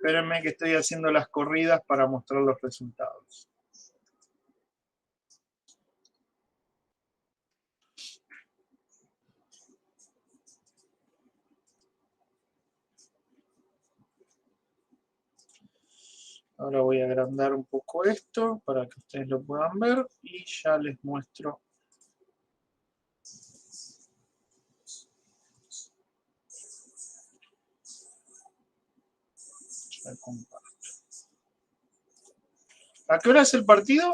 Espérenme que estoy haciendo las corridas para mostrar los resultados. Ahora voy a agrandar un poco esto para que ustedes lo puedan ver y ya les muestro. Ya comparto. ¿A qué hora es el partido?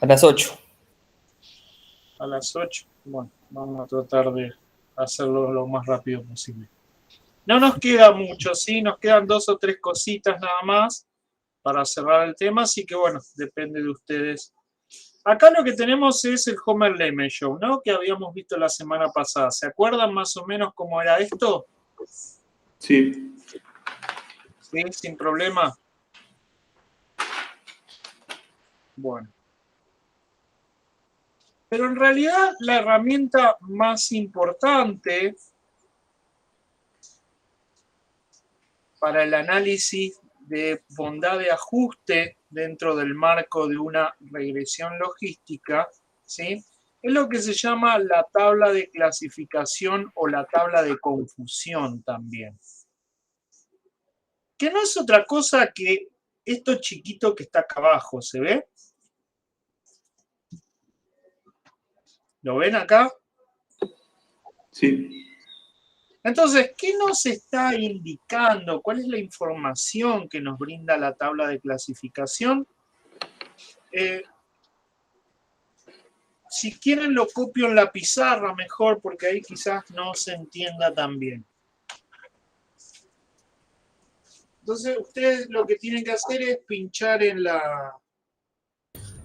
A las 8. A las 8. Bueno, vamos a tratar de hacerlo lo más rápido posible. No nos queda mucho, ¿sí? Nos quedan 2 o 3 cositas nada más para cerrar el tema, así que bueno, depende de ustedes. Acá lo que tenemos es el Homer Lehman Show, ¿no? Que habíamos visto la semana pasada. ¿Se acuerdan más o menos cómo era esto? Sí. Sí, sin problema. Bueno. Pero en realidad la herramienta más importante para el análisis de bondad de ajuste dentro del marco de una regresión logística, ¿sí? Es lo que se llama la tabla de clasificación o la tabla de confusión también. Que no es otra cosa que esto chiquito que está acá abajo, ¿se ve? ¿Lo ven acá? Sí. Entonces, ¿qué nos está indicando? ¿Cuál es la información que nos brinda la tabla de clasificación? Si quieren lo copio en la pizarra mejor, porque ahí quizás no se entienda tan bien. Entonces, ustedes lo que tienen que hacer es pinchar en la...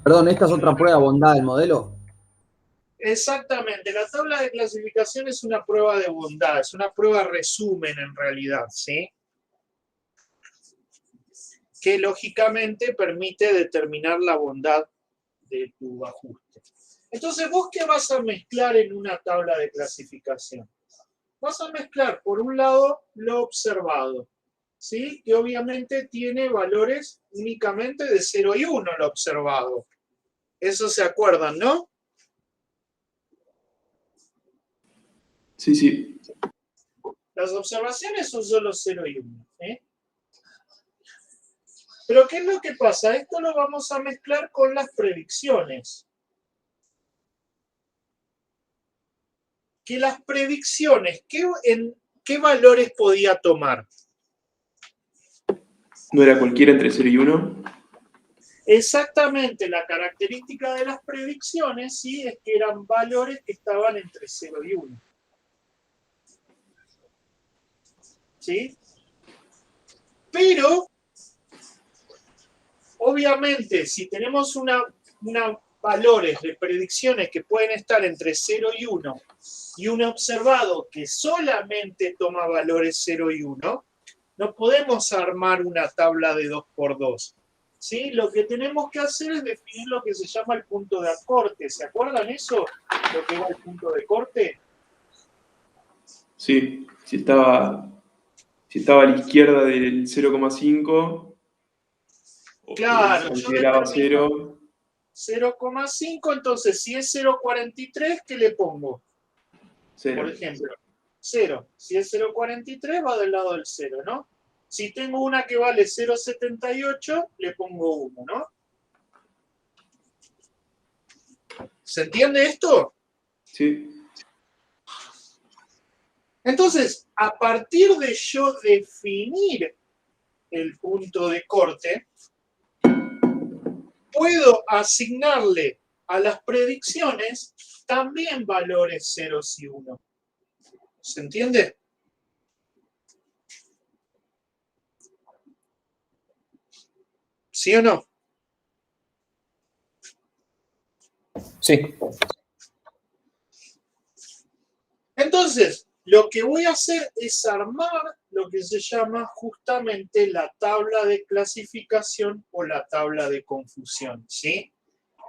Perdón, ¿esta es otra prueba de bondad del modelo? Exactamente, la tabla de clasificación es una prueba de bondad, es una prueba resumen en realidad, ¿sí? Que lógicamente permite determinar la bondad de tu ajuste. Entonces, ¿vos qué vas a mezclar en una tabla de clasificación? Vas a mezclar, por un lado, lo observado, ¿sí? Que obviamente tiene valores únicamente de 0 y 1 lo observado. Eso se acuerdan, ¿no? Sí, sí. Las observaciones son solo 0 y 1. ¿Eh? Pero ¿qué es lo que pasa? Esto lo vamos a mezclar con las predicciones. Que las predicciones, ¿qué valores podía tomar? ¿No era cualquiera entre 0 y 1? Exactamente, la característica de las predicciones, sí, es que eran valores que estaban entre 0 y 1. ¿Sí? Pero, obviamente, si tenemos valores de predicciones que pueden estar entre 0 y 1 y un observado que solamente toma valores 0 y 1, no podemos armar una tabla de 2×2. ¿Sí? Lo que tenemos que hacer es definir lo que se llama el punto de corte. ¿Se acuerdan eso? Lo que era el punto de corte. Sí, si estaba a la izquierda del 0,5, Claro, se yo consideraba determino 0. 0,5, entonces si es 0,43, ¿qué le pongo? 0. Por ejemplo, 0. Si es 0,43 va del lado del 0, ¿no? Si tengo una que vale 0,78, le pongo 1, ¿no? ¿Se entiende esto? Sí. Entonces, a partir de yo definir el punto de corte, puedo asignarle a las predicciones también valores 0 y 1. ¿Se entiende? ¿Sí o no? Sí. Entonces, lo que voy a hacer es armar lo que se llama justamente la tabla de clasificación o la tabla de confusión, ¿sí?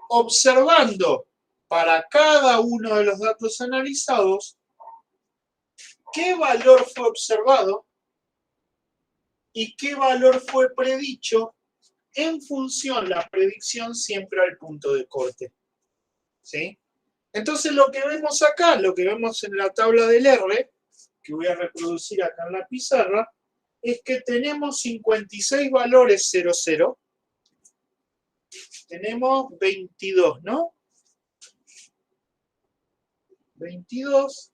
Observando para cada uno de los datos analizados qué valor fue observado y qué valor fue predicho en función la predicción siempre al punto de corte. ¿Sí? Entonces lo que vemos acá, lo que vemos en la tabla del R, que voy a reproducir acá en la pizarra, es que tenemos 56 valores 00. Tenemos 22, ¿no? 22,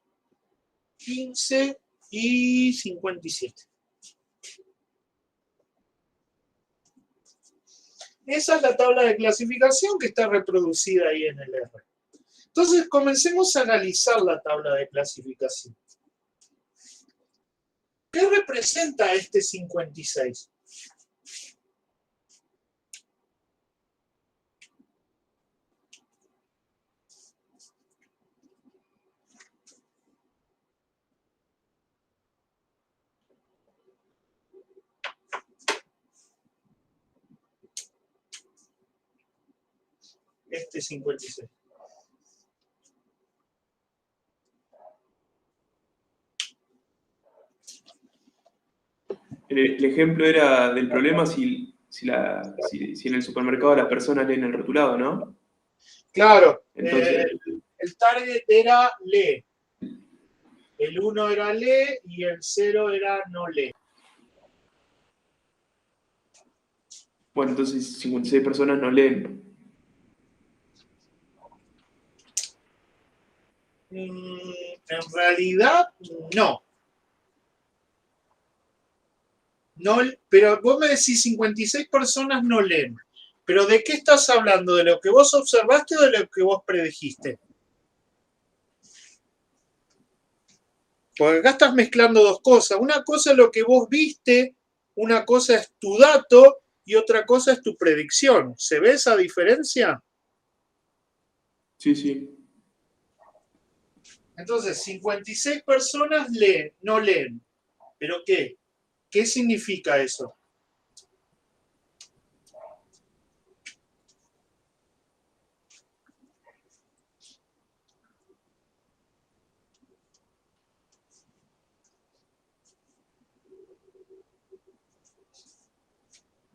15 y 57. Esa es la tabla de clasificación que está reproducida ahí en el R. Entonces, comencemos a analizar la tabla de clasificación. ¿Qué representa este 56? Este 56. El ejemplo era del problema si en el supermercado las personas leen el rotulado, ¿no? Claro, Entonces, el target era lee. El 1 era lee y el 0 era no lee. bueno, entonces 56 personas no leen. En realidad, no. No, pero vos me decís 56 personas no leen. ¿Pero de qué estás hablando? ¿De lo que vos observaste o de lo que vos predijiste? Porque acá estás mezclando dos cosas. Una cosa es lo que vos viste, una cosa es tu dato y otra cosa es tu predicción. ¿Se ve esa diferencia? Sí, sí. Entonces, 56 personas leen, no leen. ¿Pero qué? ¿Qué significa eso?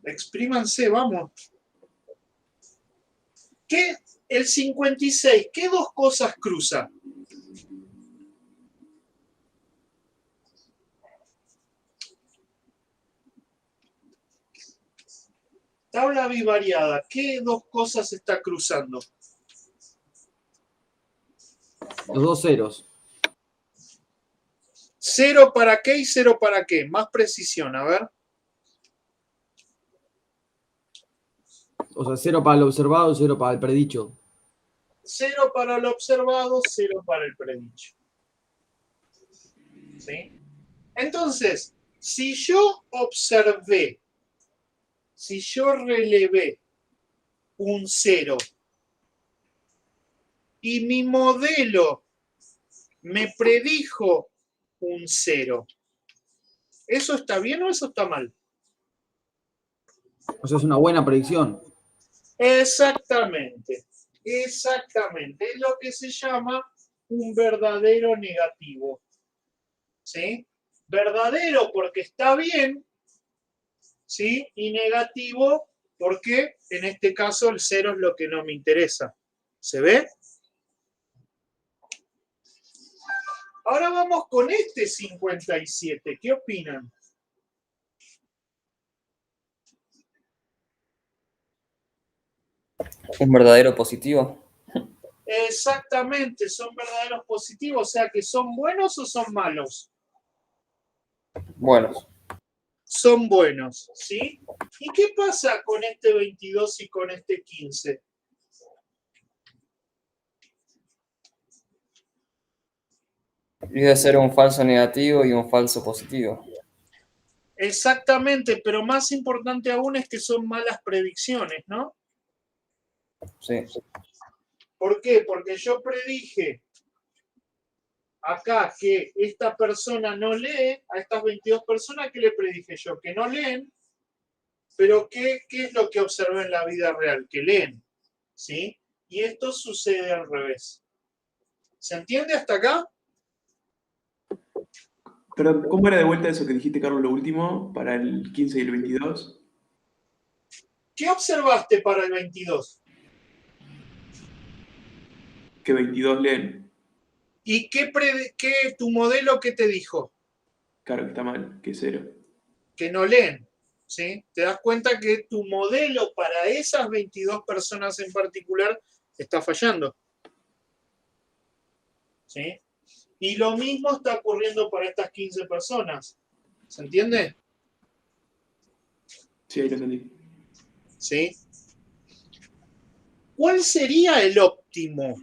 Exprímanse, vamos. ¿Qué? El 56, ¿qué dos cosas cruza? Tabla bivariada, ¿qué dos cosas está cruzando? Los dos ceros. ¿Cero para qué y cero para qué? Más precisión, a ver. O sea, 0 para el observado, 0 para el predicho. 0 para el observado, 0 para el predicho. ¿Sí? Entonces, si yo observé, si yo relevé un 0 y mi modelo me predijo un 0, ¿eso está bien o eso está mal? O sea, es una buena predicción. Exactamente, exactamente. Es lo que se llama un verdadero negativo. ¿Sí? Verdadero porque está bien, ¿sí? Y negativo porque en este caso el 0 es lo que no me interesa. ¿Se ve? Ahora vamos con este 57. ¿Qué opinan? Un verdadero positivo. Exactamente, son verdaderos positivos, o sea que son buenos o son malos. Buenos. Son buenos, ¿sí? ¿Y qué pasa con este 22 y con este 15? Y debe ser un falso negativo y un falso positivo. Exactamente, pero más importante aún es que son malas predicciones, ¿no? Sí. ¿Por qué? Porque yo predije acá que esta persona no lee, a estas 22 personas, ¿qué le predije yo? Que no leen, pero ¿qué es lo que observé en la vida real? Que leen, ¿sí? Y esto sucede al revés. ¿Se entiende hasta acá? Perdón, ¿cómo era de vuelta eso que dijiste, Carlos, lo último, para el 15 y el 22? ¿Qué observaste para el 22? Que 22 leen. ¿Y qué tu modelo qué te dijo? Claro que está mal, que 0. Que no leen. ¿Sí? Te das cuenta que tu modelo para esas 22 personas en particular está fallando. ¿Sí? Y lo mismo está ocurriendo para estas 15 personas. ¿Se entiende? Sí, ahí lo entendí. ¿Sí? ¿Cuál sería el óptimo?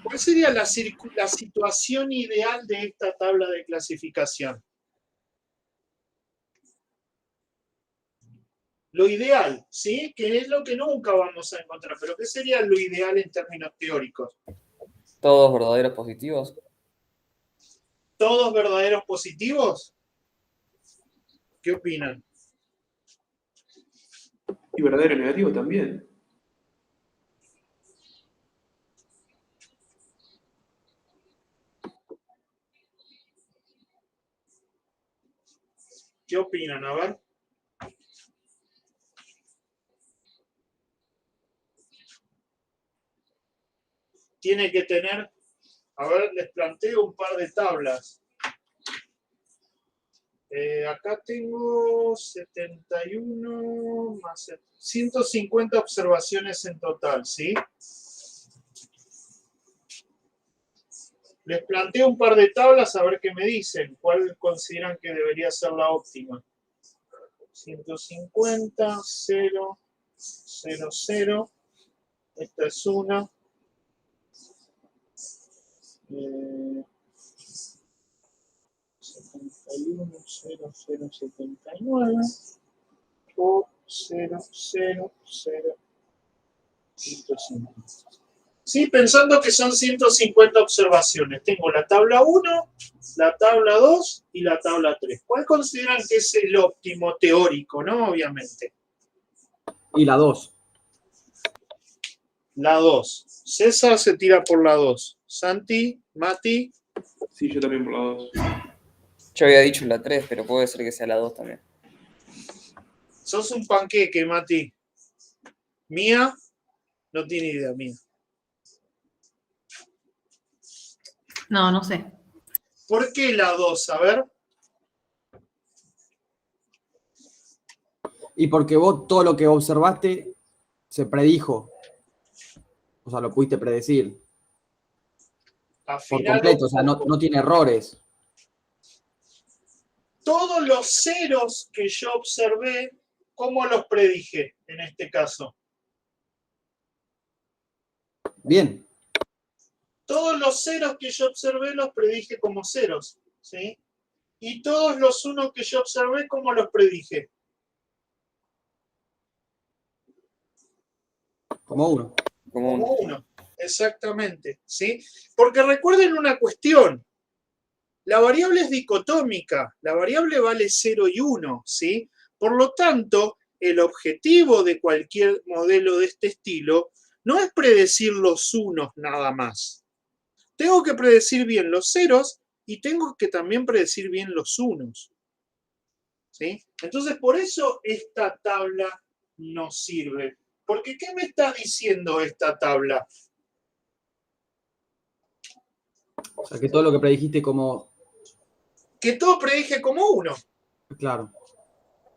¿Cuál sería la situación ideal de esta tabla de clasificación? Lo ideal, ¿sí? Que es lo que nunca vamos a encontrar, pero ¿qué sería lo ideal en términos teóricos? Todos verdaderos positivos. ¿Todos verdaderos positivos? ¿Qué opinan? Y verdadero negativo también. ¿Qué opinan? A ver. Tiene que tener, a ver, les planteo un par de tablas. Acá tengo 71 más 150 observaciones en total, ¿sí? Les planteo un par de tablas a ver qué me dicen. ¿Cuál consideran que debería ser la óptima? 150, 0, 0, 0. Esta es una. 71, 0, 0, 79. O 0, 0, 0, 150. Sí, pensando que son 150 observaciones. Tengo la tabla 1, la tabla 2 y la tabla 3. ¿Cuál consideran que es el óptimo teórico, no? Obviamente. Y la 2. La 2. César se tira por la 2. Santi, Mati. Sí, yo también por la 2. Yo había dicho la 3, pero puede ser que sea la 2 también. Sos un panqueque, Mati. Mía, no tiene idea, Mía. No, no sé. ¿Por qué la 2? A ver. Y porque vos todo lo que observaste se predijo. O sea, lo pudiste predecir. Por Afinalo completo. O un sea, no poco. tiene errores. Todos los ceros que yo observé, ¿cómo los predije en este caso? Bien. Todos los ceros que yo observé los predije como ceros, ¿sí? Y todos los unos que yo observé, ¿cómo los predije? Como uno. Como Como uno. uno, exactamente, ¿sí? Porque recuerden una cuestión, la variable es dicotómica, la variable vale 0 y 1, ¿sí? Por lo tanto, el objetivo de cualquier modelo de este estilo no es predecir los unos nada más. Tengo que predecir bien los ceros y tengo que también predecir bien los unos, ¿sí? Entonces, por eso esta tabla no sirve. Porque, ¿qué me está diciendo esta tabla? O sea, que todo lo que predijiste como... Que todo predije como uno. Claro.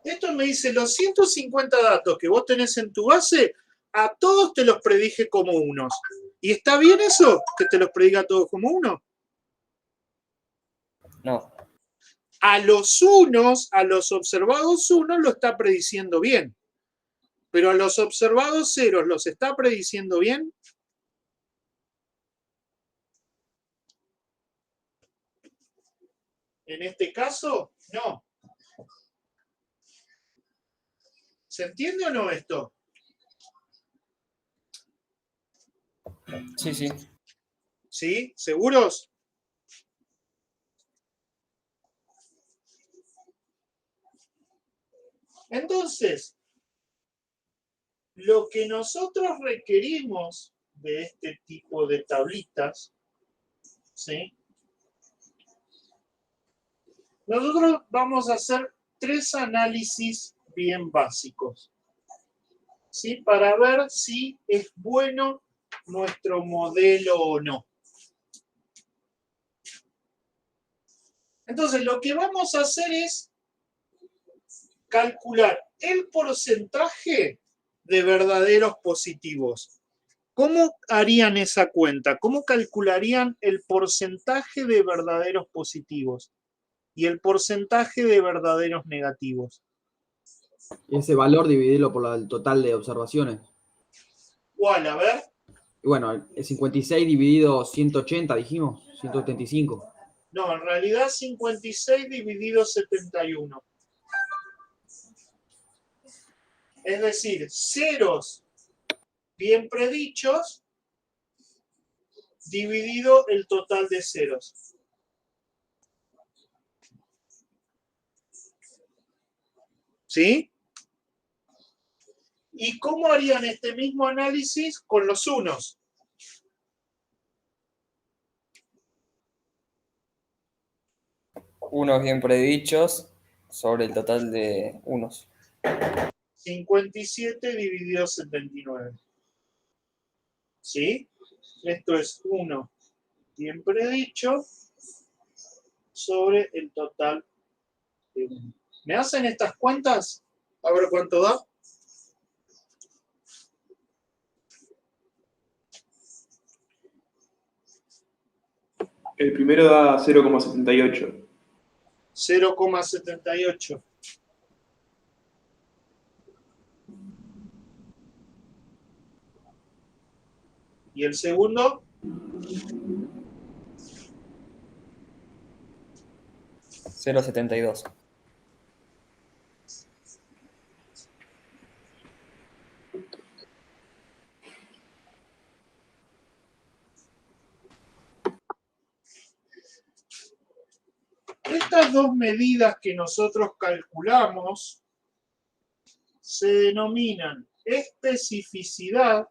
Esto me dice, los 150 datos que vos tenés en tu base, a todos te los predije como unos. ¿Y está bien eso? ¿Que te los prediga a todos como uno? No. A los unos, a los observados unos, lo está prediciendo bien. Pero a los observados ceros, ¿los está prediciendo bien? En este caso, no. ¿Se entiende o no esto? Sí, sí. ¿Sí? ¿Seguros? Entonces, lo que nosotros requerimos de este tipo de tablitas, ¿sí? Nosotros vamos a hacer 3 análisis bien básicos, ¿sí? Para ver si es bueno nuestro modelo o no. Entonces, lo que vamos a hacer es calcular el porcentaje de verdaderos positivos. ¿Cómo harían esa cuenta? ¿Cómo calcularían el porcentaje de verdaderos positivos y el porcentaje de verdaderos negativos? Ese valor dividirlo por el total de observaciones. ¿Cuál? A ver. Y bueno, el 56 dividido 180, dijimos, 175. No, en realidad 56 dividido 71. Es decir, ceros bien predichos dividido el total de ceros. ¿Sí? ¿Y cómo harían este mismo análisis con los unos? Unos bien predichos sobre el total de unos. 57 dividido 79. ¿Sí? Esto es 1 bien predicho sobre el total de 1. ¿Me hacen estas cuentas? A ver cuánto da. El primero da 0,78. 0,78. ¿Y el segundo? 0,72. Estas dos medidas que nosotros calculamos se denominan especificidad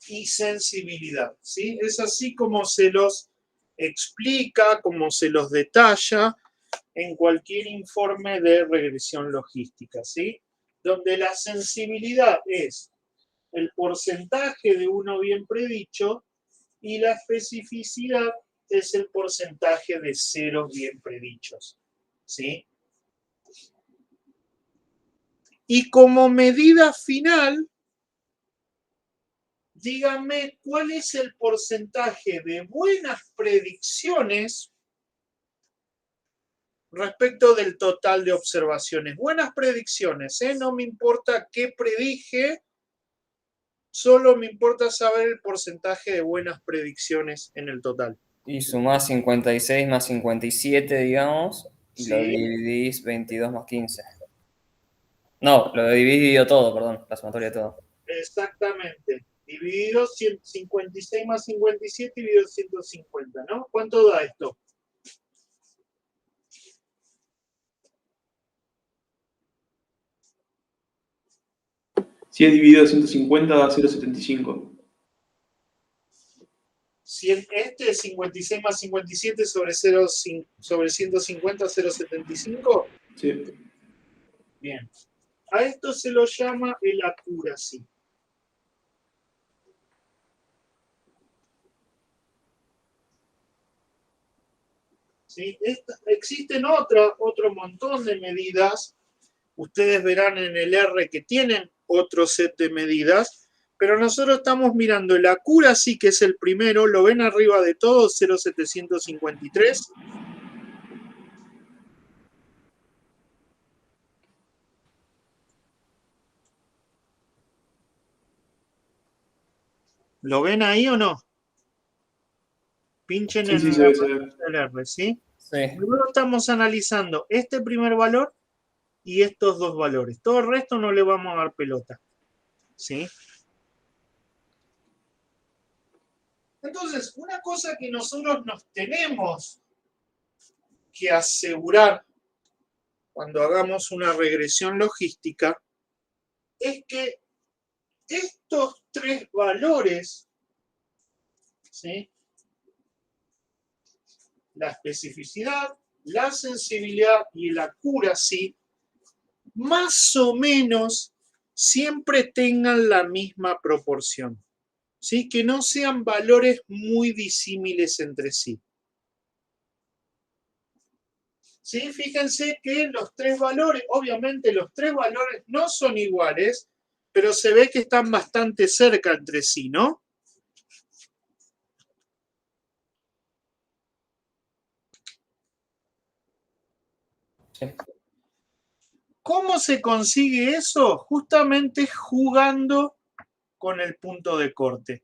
y sensibilidad, ¿sí? Es así como se los explica, como se los detalla en cualquier informe de regresión logística, ¿sí? Donde la sensibilidad es el porcentaje de uno bien predicho y la especificidad es el porcentaje de ceros bien predichos, ¿sí? Y como medida final, díganme cuál es el porcentaje de buenas predicciones respecto del total de observaciones. Buenas predicciones, ¿eh? No me importa qué predije, solo me importa saber el porcentaje de buenas predicciones en el total. Y sumás 56 más 57, digamos, y lo ¿Sí? dividís 22 más 15. No, lo dividido todo, perdón, la sumatoria de todo. Exactamente. Dividido 56 más 57 dividido 150, ¿no? ¿Cuánto da esto? Si es dividido 150 da 0,75. Si este es 56 más 57 sobre 0, sobre 150, 0,75. Sí. Bien. A esto se lo llama el accuracy. ¿Sí? Existen otro montón de medidas. Ustedes verán en el R que tienen otro set de medidas, pero nosotros estamos mirando el accuracy, que es el primero, lo ven arriba de todo, 0,753. ¿Lo ven ahí o no? Pinchen Sí, en sí, la se ve, se pantalla ve. del R, ¿sí? Sí. Luego estamos analizando este primer valor y estos dos valores. Todo el resto no le vamos a dar pelota, ¿sí? Entonces, una cosa que nosotros nos tenemos que asegurar cuando hagamos una regresión logística es que estos tres valores, ¿sí? La especificidad, la sensibilidad y la accuracy, más o menos siempre tengan la misma proporción, ¿sí? Que no sean valores muy disímiles entre sí. ¿Sí? Fíjense que los tres valores, obviamente los tres valores no son iguales, pero se ve que están bastante cerca entre sí, ¿no? Sí. ¿Cómo se consigue eso? Justamente jugando con el punto de corte.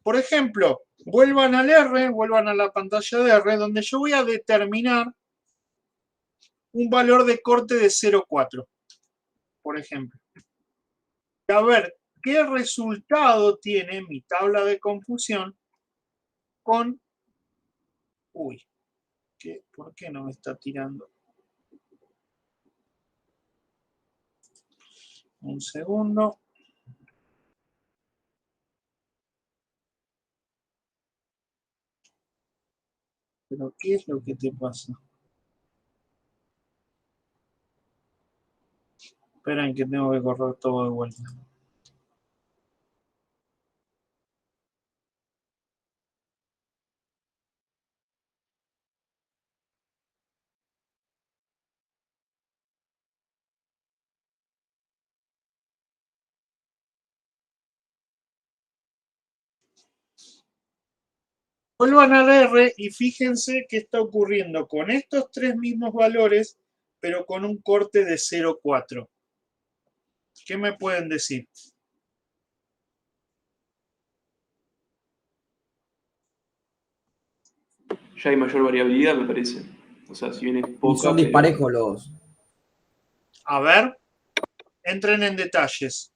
Por ejemplo, vuelvan al R, vuelvan a la pantalla de R, donde yo voy a determinar un valor de corte de 0,4, por ejemplo. A ver, ¿qué resultado tiene mi tabla de confusión con... Uy, ¿por qué no me está tirando? Un segundo. ¿Pero qué es lo que te pasa? Esperen que tengo que correr todo de vuelta. Vuelvan al R y fíjense qué está ocurriendo con estos tres mismos valores, pero con un corte de 0,4. ¿Qué me pueden decir? Ya hay mayor variabilidad, me parece. O sea, si bien es Y poca, son pero... disparejos los. A ver, entren en detalles.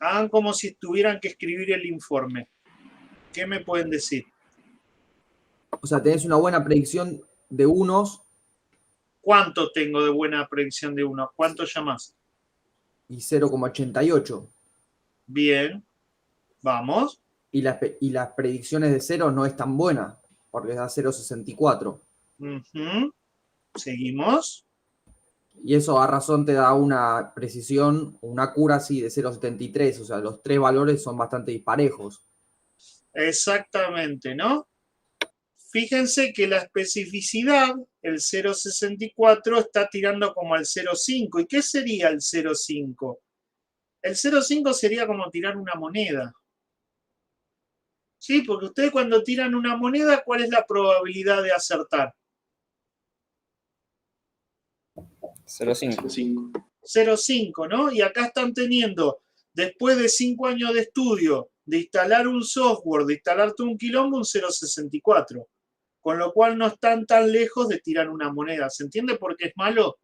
Hagan como si tuvieran que escribir el informe. ¿Qué me pueden decir? O sea, tenés una buena predicción de unos ¿Cuánto tengo de buena predicción de uno? ¿Cuánto llamás? y 0,88. Bien, vamos. Y las predicciones de 0 no es tan buena, porque da 0,64. Ujú. Seguimos. Y eso a razón te da una precisión, una accuracy de 0,73. O sea, los tres valores son bastante disparejos. Exactamente, ¿no? Fíjense que la especificidad, el 0,64, está tirando como al 0,5. ¿Y qué sería el 0,5? El 0,5 sería como tirar una moneda. ¿Sí? Porque ustedes cuando tiran una moneda, ¿cuál es la probabilidad de acertar? 0,5. 5. 0,5, ¿no? Y acá están teniendo, después de 5 años de estudio, de instalar un software, de instalarte un quilombo, un 0,64. Con lo cual no están tan lejos de tirar una moneda. ¿Se entiende por qué es malo?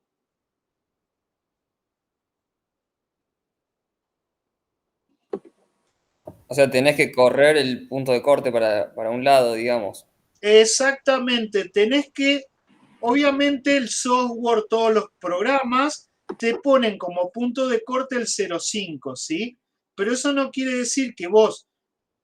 O sea, tenés que correr el punto de corte para un lado, digamos. Exactamente, tenés que, obviamente el software, todos los programas te ponen como punto de corte el 0,5, ¿sí? Pero eso no quiere decir que vos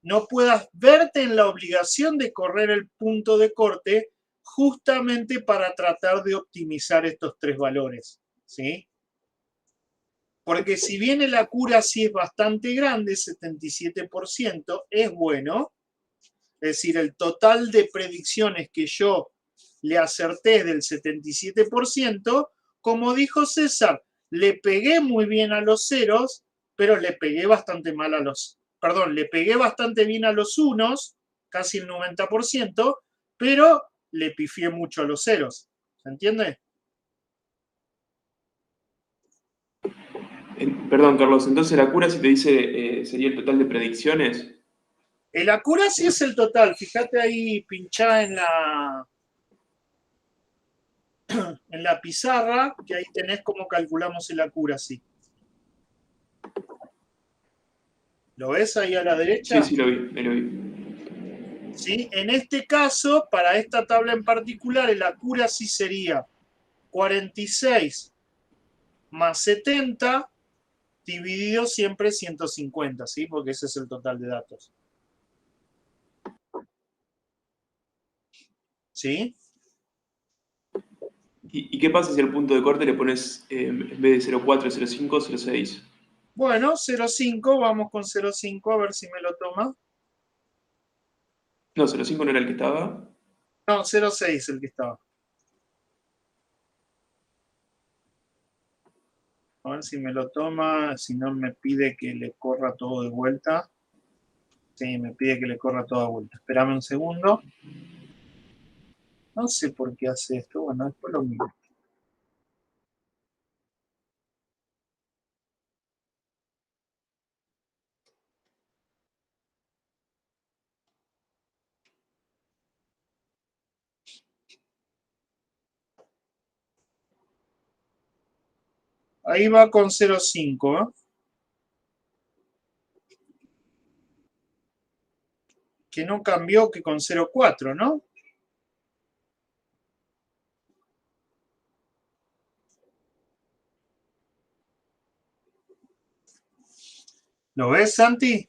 no puedas verte en la obligación de correr el punto de corte justamente para tratar de optimizar estos tres valores, ¿sí? Porque si bien el accuracy es bastante grande, 77%, es bueno. Es decir, el total de predicciones que yo le acerté del 77%, como dijo César, le pegué muy bien a los ceros, pero le pegué bastante mal a los... Perdón, le pegué bastante bien a los unos, casi el 90%, pero le pifié mucho a los ceros. ¿Se entiende? Perdón, Carlos, entonces la cura, si te dice, sería el total de predicciones. El accuracy es el total. Fíjate ahí, pinchá en la pizarra, que ahí tenés cómo calculamos el accuracy. ¿Lo ves ahí a la derecha? Sí, lo vi, me lo vi. ¿Sí? En este caso, para esta tabla en particular, el accuracy sería 46 más 70 dividido siempre 150, ¿sí? Porque ese es el total de datos. ¿Sí? ¿Y qué pasa si al punto de corte le pones, en vez de 0,4, 0,5, 0,6? Bueno, 0,5, vamos con 0,5 a ver si me lo toma. No, 0,5 no era el que estaba. No, 0,6 el que estaba. A ver si me lo toma, si no me pide que le corra todo de vuelta. Sí, me pide que le corra todo de vuelta. Espérame un segundo. No sé por qué hace esto. Bueno, después lo miro. Ahí va con 0,5, ¿eh? Que no cambió que con 0,4, ¿no? ¿Lo ves, Santi?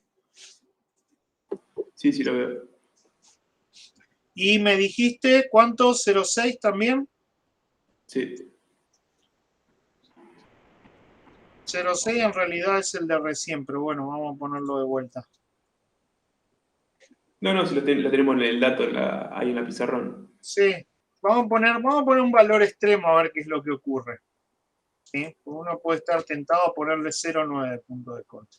Sí, sí, lo veo. Y me dijiste, ¿cuánto? ¿0,6 también? Sí. 0,6 en realidad es el de recién, pero bueno, vamos a ponerlo de vuelta. No, no, si lo tenemos en el dato ahí en la pizarrón. Sí, vamos a poner un valor extremo a ver qué es lo que ocurre. ¿Sí? Uno puede estar tentado a ponerle 0,9 punto de corte.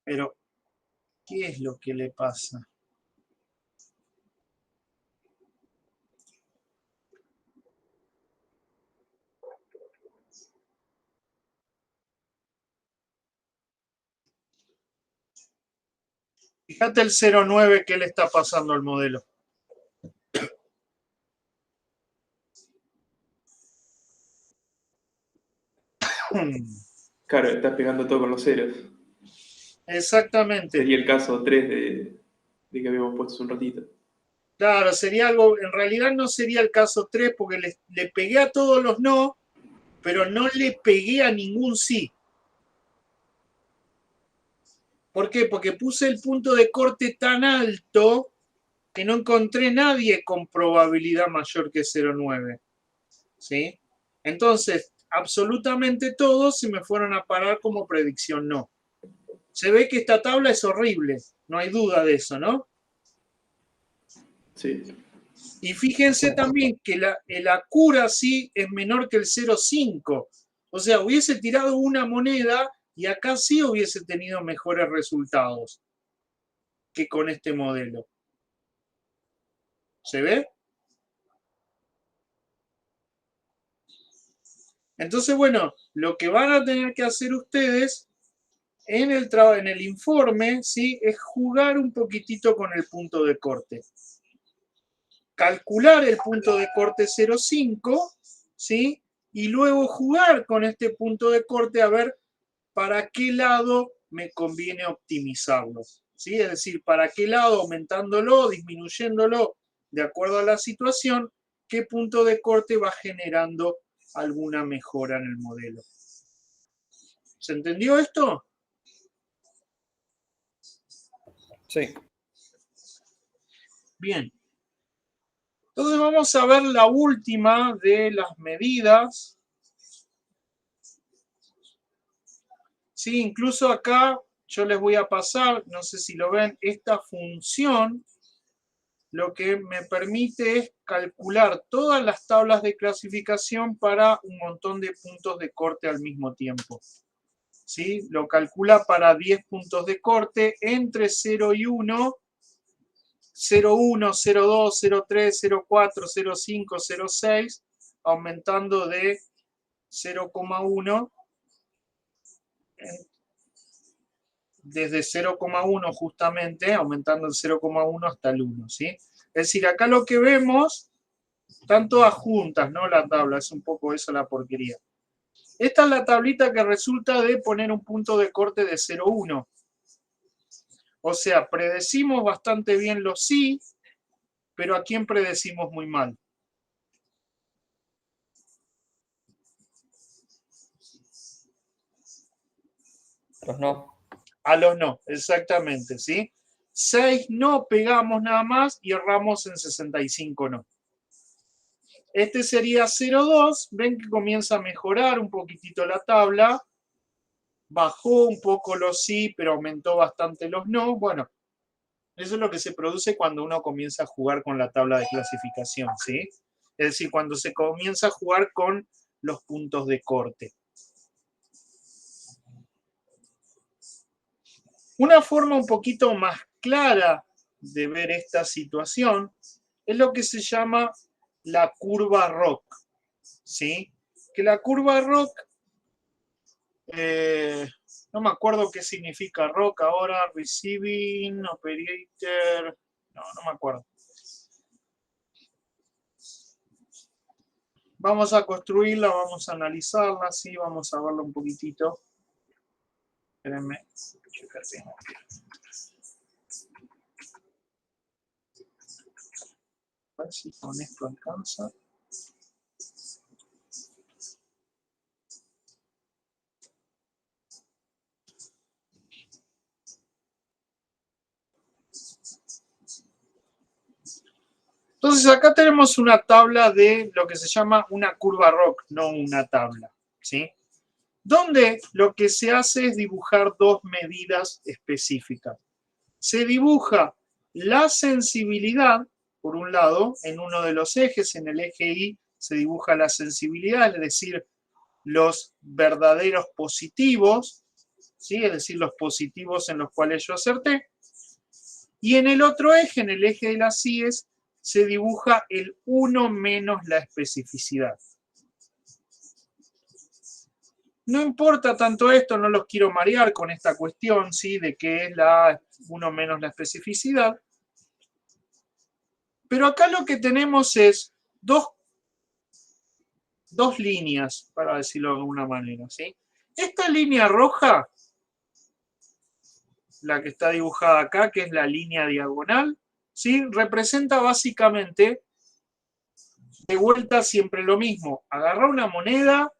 Pero, ¿qué es lo que le pasa? Fíjate el 0,9 que le está pasando al modelo. Claro, estás pegando todo con los ceros. Exactamente. Sería el caso 3 de que habíamos puesto hace un ratito. Claro, sería algo, en realidad no sería el caso 3 porque le pegué a todos los no, pero no le pegué a ningún sí. ¿Por qué? Porque puse el punto de corte tan alto que no encontré nadie con probabilidad mayor que 0,9. ¿Sí? Entonces, absolutamente todos se me fueron a parar como predicción no. Se ve que esta tabla es horrible, no hay duda de eso, ¿no? Sí. Y fíjense también que el accuracy es menor que el 0,5. O sea, hubiese tirado una moneda y acá sí hubiese tenido mejores resultados que con este modelo. ¿Se ve? Entonces, bueno, lo que van a tener que hacer ustedes en el informe, ¿sí? Es jugar un poquitito con el punto de corte. Calcular el punto de corte 0,5, ¿sí? Y luego jugar con este punto de corte a ver para qué lado me conviene optimizarlo. ¿Sí? Es decir, para qué lado, aumentándolo, disminuyéndolo, de acuerdo a la situación, qué punto de corte va generando alguna mejora en el modelo. ¿Se entendió esto? Sí. Bien. Entonces vamos a ver la última de las medidas. Sí, incluso acá yo les voy a pasar, no sé si lo ven, esta función lo que me permite es calcular todas las tablas de clasificación para un montón de puntos de corte al mismo tiempo. ¿Sí? Lo calcula para 10 puntos de corte entre 0 y 1, 0,1, 0,2, 0,3, 0,4, 0,5, 0,6, aumentando de 0,1 desde 0,1 justamente, aumentando el 0,1 hasta el 1, ¿sí? Es decir, acá lo que vemos, están todas juntas, ¿no? La tabla, es un poco eso la porquería. Esta es la tablita que resulta de poner un punto de corte de 0,1. O sea, predecimos bastante bien los sí, pero ¿a quién predecimos muy mal? Los no. A los no, exactamente, ¿sí? 6 no pegamos nada más y erramos en 65 no. Este sería 0,2. Ven que comienza a mejorar un poquitito la tabla. Bajó un poco los sí, pero aumentó bastante los no. Bueno, eso es lo que se produce cuando uno comienza a jugar con la tabla de clasificación, ¿sí? Es decir, cuando se comienza a jugar con los puntos de corte. Una forma un poquito más clara de ver esta situación es lo que se llama la curva ROC, ¿sí? Que la curva ROC, no me acuerdo qué significa ROC ahora, Receiving, Operator, no me acuerdo. Vamos a construirla, vamos a analizarla, sí, vamos a verla un poquitito. Espérenme, checar bien. A ver si con esto alcanza. Entonces acá tenemos una tabla de lo que se llama una curva ROC, no una tabla, ¿sí? Donde lo que se hace es dibujar dos medidas específicas. Se dibuja la sensibilidad, por un lado, en uno de los ejes, en el eje Y se dibuja la sensibilidad, es decir, los verdaderos positivos, ¿sí? Es decir, los positivos en los cuales yo acerté. Y en el otro eje, en el eje de las síes, se dibuja el 1 menos la especificidad. No importa tanto esto, no los quiero marear con esta cuestión, ¿sí? De qué es la 1 menos la especificidad. Pero acá lo que tenemos es dos líneas, para decirlo de alguna manera, ¿sí? Esta línea roja, la que está dibujada acá, que es la línea diagonal, ¿sí? Representa básicamente, de vuelta siempre lo mismo, agarrar una moneda,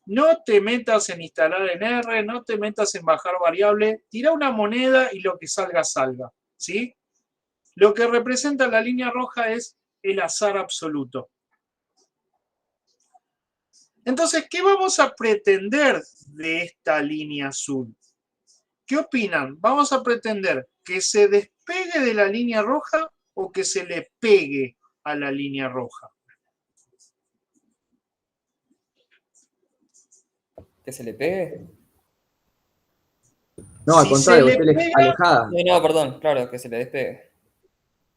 no te metas en instalar en R, no te metas en bajar variable, tira una moneda y lo que salga, salga, ¿sí? Lo que representa la línea roja es el azar absoluto. Entonces, ¿qué vamos a pretender de esta línea azul? ¿Qué opinan? ¿Vamos a pretender que se despegue de la línea roja o que se le pegue a la línea roja? ¿Que se le pegue? No, al Si se contrario, le usted es pega, alejada. No, perdón, claro, que se le despegue.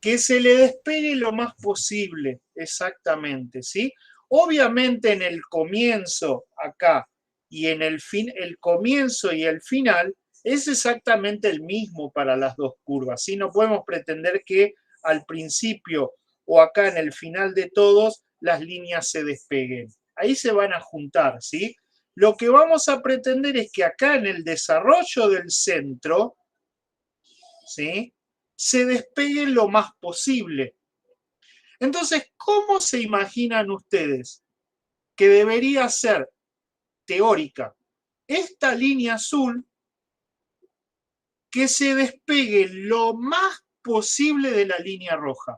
que se le despegue lo más posible, exactamente, ¿sí? Obviamente en el comienzo acá y en el fin, el comienzo y el final es exactamente el mismo para las dos curvas, ¿sí? No podemos pretender que al principio o acá en el final de todos las líneas se despeguen. Ahí se van a juntar, ¿sí? Lo que vamos a pretender es que acá en el desarrollo del centro, ¿sí?, se despegue lo más posible. Entonces, ¿cómo se imaginan ustedes que debería ser teórica esta línea azul que se despegue lo más posible de la línea roja?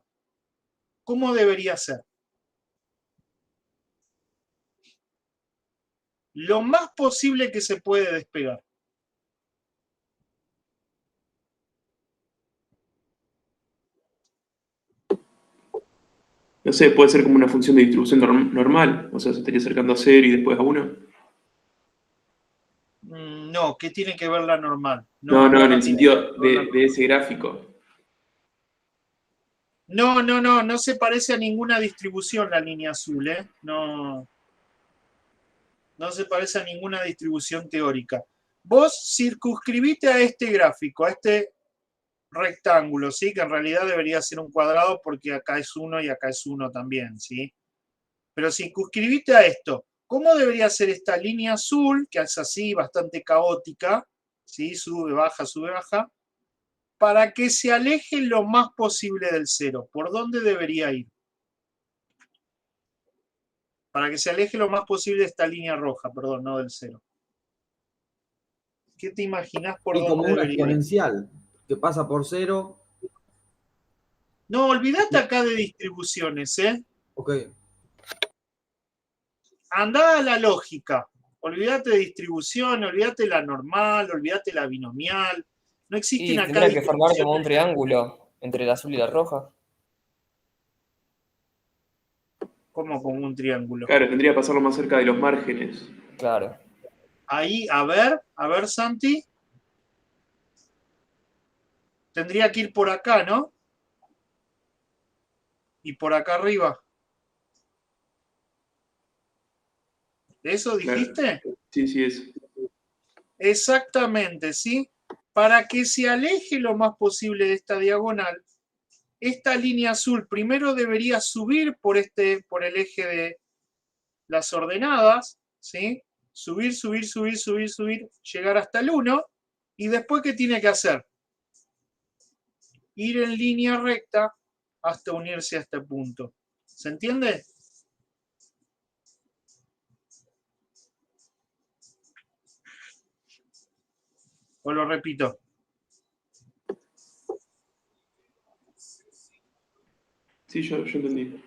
¿Cómo debería ser? Lo más posible que se puede despegar. No sé, puede ser como una función de distribución normal, o sea, se estaría acercando a 0 y después a 1. No, ¿qué tiene que ver la normal? No, No en el tiene sentido que ver la de ese gráfico. No se parece a ninguna distribución la línea azul, ¿eh? No se parece a ninguna distribución teórica. Vos circunscribite a este gráfico, a este rectángulo, ¿sí? Que en realidad debería ser un cuadrado porque acá es 1 y acá es 1 también, ¿sí? Pero circunscribite a esto. ¿Cómo debería ser esta línea azul, que es así, bastante caótica, ¿sí? Sube, baja, para que se aleje lo más posible del cero? ¿Por dónde debería ir? Para que se aleje lo más posible de esta línea roja, perdón, no del cero. ¿Qué te imaginas por Y como dónde una debería ir? exponencial que pasa por 0. No, olvídate acá de distribuciones, ¿eh? Ok. Andá a la lógica. Olvídate de distribución, olvídate la normal, olvídate la binomial. No existen Y acá tendría que formar como un distribuciones. triángulo entre el azul y la roja. Como con un triángulo. Claro, tendría que pasarlo más cerca de los márgenes. Claro. Ahí, a ver, Santi. Tendría que ir por acá, ¿no? Y por acá arriba. ¿Eso Claro. dijiste? Sí, sí, es. Exactamente, ¿sí? Para que se aleje lo más posible de esta diagonal, esta línea azul primero debería subir por el eje de las ordenadas, ¿sí? Subir, llegar hasta el 1. ¿Y después qué tiene que hacer? Ir en línea recta hasta unirse a este punto. ¿Se entiende? O lo repito. Sí, yo entendí.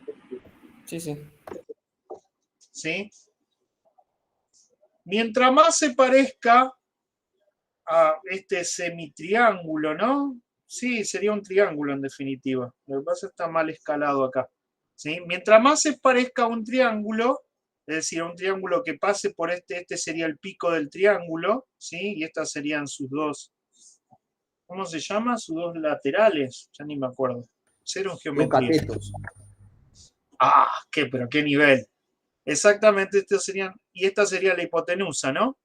Sí, sí. ¿Sí? Mientras más se parezca a este semitriángulo, ¿no? Sí, sería un triángulo en definitiva. Lo que pasa es que está mal escalado acá. ¿Sí? Mientras más se parezca a un triángulo, es decir, a un triángulo que pase por este sería el pico del triángulo, ¿sí? Y estas serían sus dos, ¿cómo se llama? Sus dos laterales, ya ni me acuerdo. Cero en Los geometría. catetos. Ah, pero qué nivel. Exactamente, estos serían, y esta sería la hipotenusa, ¿no?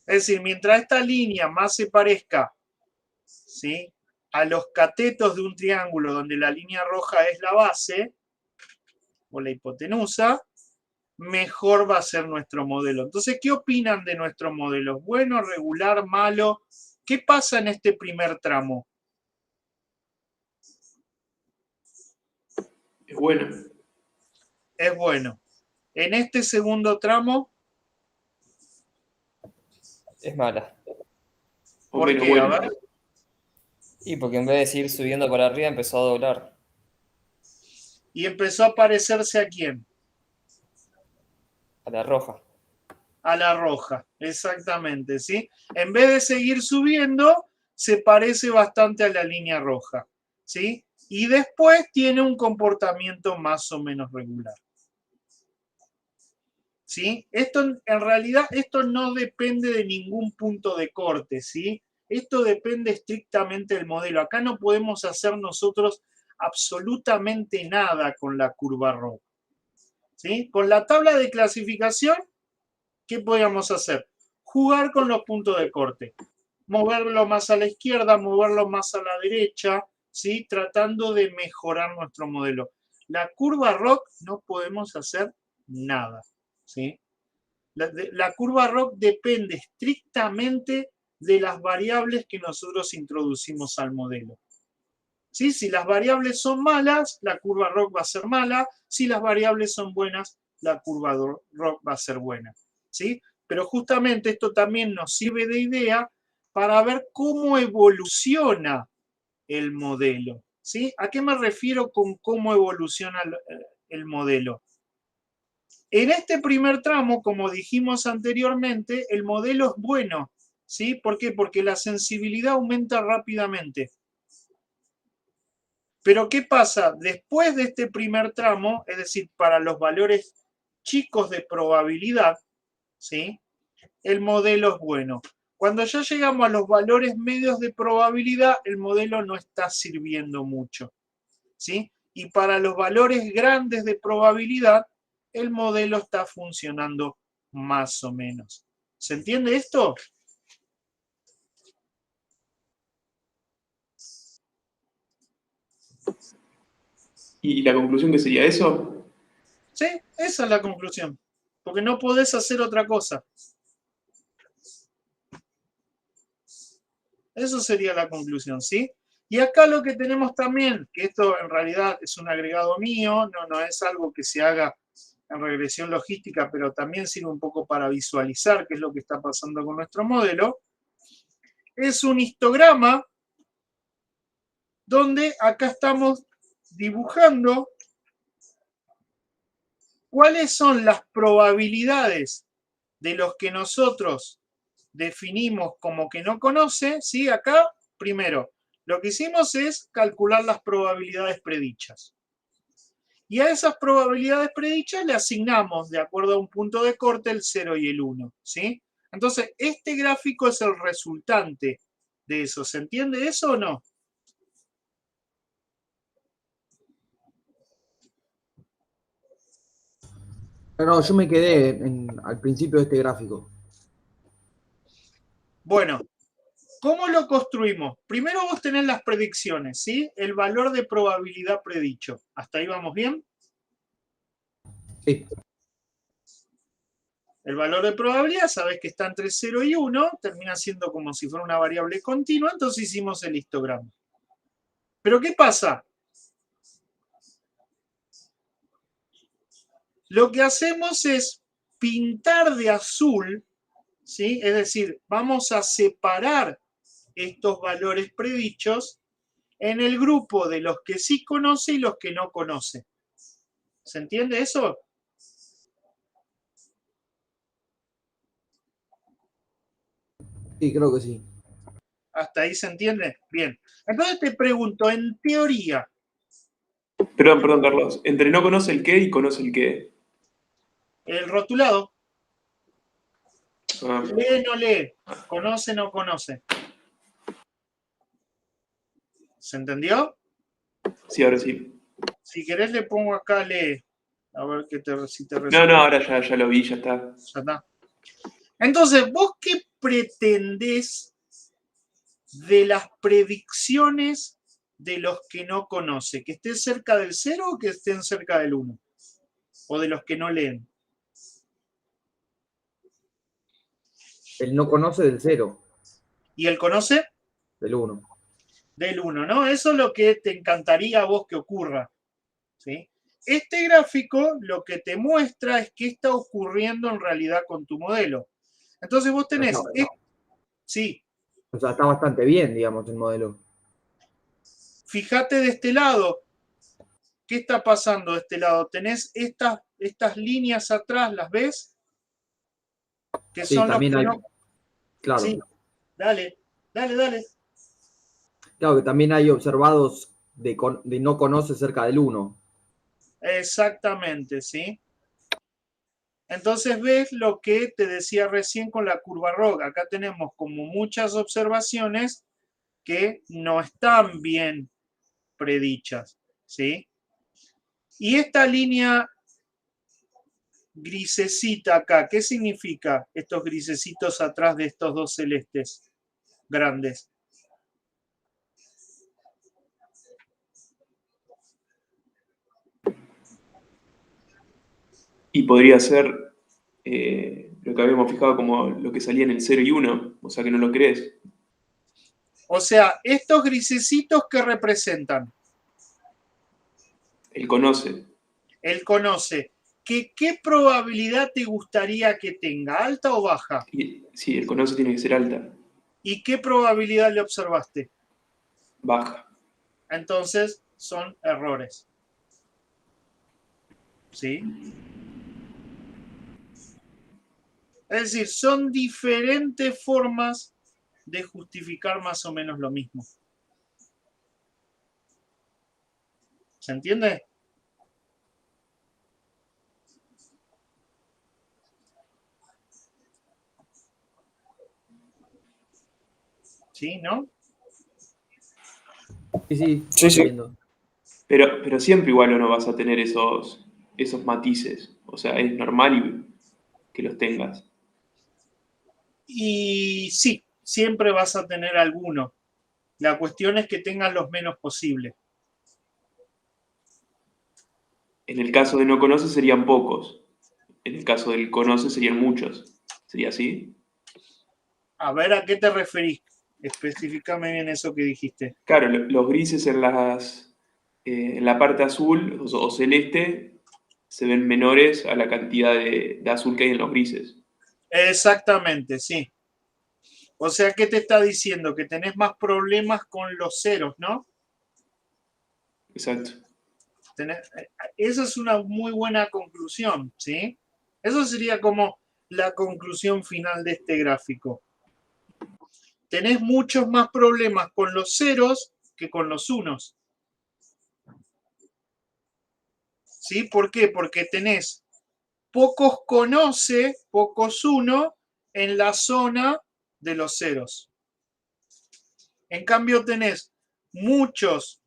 Es decir, mientras esta línea más se parezca, ¿sí?, a los catetos de un triángulo donde la línea roja es la base, o la hipotenusa, mejor va a ser nuestro modelo. Entonces, ¿qué opinan de nuestro modelo? ¿Bueno, regular, malo? ¿Qué pasa en este primer tramo? Es bueno. Es bueno. En este segundo tramo, Es mala. O ¿por menos qué? A bueno. ver. Y porque en vez de seguir subiendo para arriba empezó a doblar Y empezó a parecerse a quién. a la roja. A la roja, exactamente, ¿sí? En vez de seguir subiendo, se parece bastante a la línea roja, ¿sí? Y después tiene un comportamiento más o menos regular, ¿sí? Esto, en realidad, esto no depende de ningún punto de corte, ¿sí? Esto depende estrictamente del modelo. Acá no podemos hacer nosotros absolutamente nada con la curva ROC, ¿sí? Con la tabla de clasificación, ¿qué podríamos hacer? Jugar con los puntos de corte, moverlo más a la izquierda, moverlo más a la derecha, ¿sí? Tratando de mejorar nuestro modelo. La curva ROC no podemos hacer nada, ¿sí? La curva ROC depende estrictamente de las variables que nosotros introducimos al modelo, ¿sí? Si las variables son malas, la curva ROC va a ser mala. Si las variables son buenas, la curva ROC va a ser buena, ¿sí? Pero justamente esto también nos sirve de idea para ver cómo evoluciona el modelo, ¿sí? ¿A qué me refiero con cómo evoluciona el modelo? En este primer tramo, como dijimos anteriormente, el modelo es bueno, ¿sí? ¿Por qué? Porque la sensibilidad aumenta rápidamente. Pero ¿qué pasa? Después de este primer tramo, es decir, para los valores chicos de probabilidad, ¿sí?, el modelo es bueno. Cuando ya llegamos a los valores medios de probabilidad, el modelo no está sirviendo mucho, ¿sí? Y para los valores grandes de probabilidad, el modelo está funcionando más o menos. ¿Se entiende esto? ¿Y la conclusión que sería eso? ¿Sí? Esa es la conclusión. Porque no podés hacer otra cosa. Eso sería la conclusión, ¿sí? Y acá lo que tenemos también, que esto en realidad es un agregado mío, no es algo que se haga en regresión logística, pero también sirve un poco para visualizar qué es lo que está pasando con nuestro modelo, es un histograma donde acá estamos dibujando cuáles son las probabilidades de los que nosotros definimos como que no conoce, ¿sí? Acá, primero, lo que hicimos es calcular las probabilidades predichas. Y a esas probabilidades predichas le asignamos, de acuerdo a un punto de corte, el 0 y el 1, ¿sí? Entonces, este gráfico es el resultante de eso. ¿Se entiende eso o no? No, yo me quedé al principio de este gráfico. Bueno, ¿cómo lo construimos? Primero vos tenés las predicciones, ¿sí? El valor de probabilidad predicho. ¿Hasta ahí vamos bien? Sí. El valor de probabilidad, sabés que está entre 0 y 1, termina siendo como si fuera una variable continua, entonces hicimos el histograma. Pero ¿qué pasa? Lo que hacemos es pintar de azul, ¿sí? Es decir, vamos a separar estos valores predichos en el grupo de los que sí conoce y los que no conoce. ¿Se entiende eso? Sí, creo que sí. ¿Hasta ahí se entiende? Bien. Entonces te pregunto, en teoría, Perdón, Carlos. Entre no conoce el qué y conoce el qué. el rotulado, Ah, lee o no lee, conoce o no conoce. ¿Se entendió? sí, ahora sí. Si querés le pongo acá lee. A ver si te No, resuelve. ahora ya lo vi, ya está. Ya está. Entonces, ¿vos qué pretendés de las predicciones de los que no conoce? ¿Que estén cerca del 0 o que estén cerca del 1? ¿O de los que no leen? Él no conoce del 0, ¿Y él conoce? del 1. Del 1, ¿no? Eso es lo que te encantaría a vos que ocurra, ¿sí? Este gráfico lo que te muestra es qué está ocurriendo en realidad con tu modelo. Entonces vos tenés... Sí, O sea, está bastante bien, digamos, el modelo. fíjate de este lado. ¿Qué está pasando de este lado? Tenés estas líneas atrás, ¿las ves? Que Sí, son los también que hay, no... claro, Sí, dale. claro que también hay observados de no conoce cerca del 1. Exactamente, ¿sí? Entonces ves lo que te decía recién con la curva ROG. Acá tenemos como muchas observaciones que no están bien predichas, ¿sí? Y esta línea grisecita acá, ¿qué significa estos grisecitos atrás de estos dos celestes grandes? Y podría ser lo que habíamos fijado como lo que salía en el 0 y 1, o sea que no lo crees. O sea, estos grisecitos que representan, Él conoce. él conoce. ¿Qué probabilidad te gustaría que tenga? ¿Alta o baja? Y, sí, el conoce tiene que ser alta, ¿Y qué probabilidad le observaste? baja. Entonces, son errores. ¿Sí? Es decir, son diferentes formas de justificar más o menos lo mismo. ¿Se entiende? ¿Sí? ¿No? Sí, Sí, sí. entiendo. Pero siempre igual o no vas a tener esos matices. O sea, es normal que los tengas. Y sí, siempre vas a tener alguno. La cuestión es que tengan los menos posible. En el caso de no conoce serían pocos. En el caso del conoce serían muchos. ¿Sería así? A ver, ¿a qué te referís? Específicame bien eso que dijiste. Claro, los grises en la parte azul o celeste se ven menores a la cantidad de azul que hay en los grises. Exactamente, sí. O sea, ¿qué te está diciendo? Que tenés más problemas con los ceros, ¿no? Exacto. Esa es una muy buena conclusión, ¿sí? Eso sería como la conclusión final de este gráfico. Tenés muchos más problemas con los ceros que con los unos. ¿Sí? ¿Por qué? Porque tenés pocos conoce, pocos uno en la zona de los ceros. En cambio tenés muchos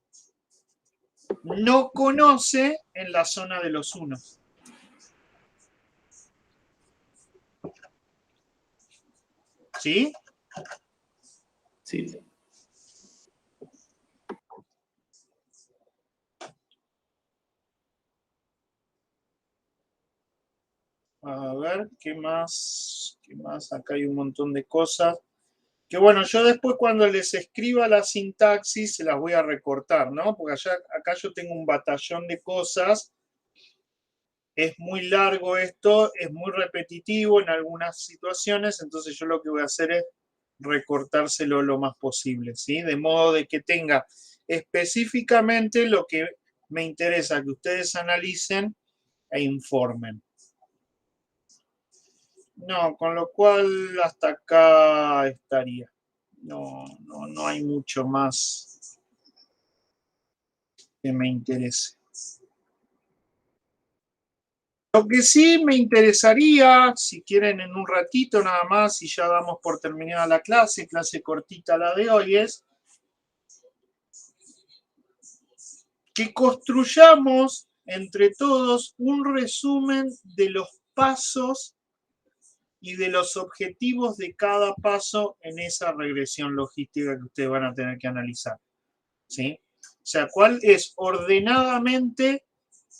no conoce en la zona de los unos. ¿Sí? Sí. A ver, ¿qué más? ¿Qué más? Acá hay un montón de cosas. Que bueno, yo después cuando les escriba la sintaxis se las voy a recortar, ¿no? Porque acá yo tengo un batallón de cosas. Es muy largo esto, es muy repetitivo en algunas situaciones, entonces yo lo que voy a hacer es recortárselo lo más posible, ¿sí? De modo de que tenga específicamente lo que me interesa que ustedes analicen e informen. No, con lo cual hasta acá estaría. No hay mucho más que me interese. Lo que sí me interesaría, si quieren en un ratito nada más, y ya damos por terminada la clase cortita la de hoy, es que construyamos entre todos un resumen de los pasos y de los objetivos de cada paso en esa regresión logística que ustedes van a tener que analizar. ¿Sí? O sea, cuál es ordenadamente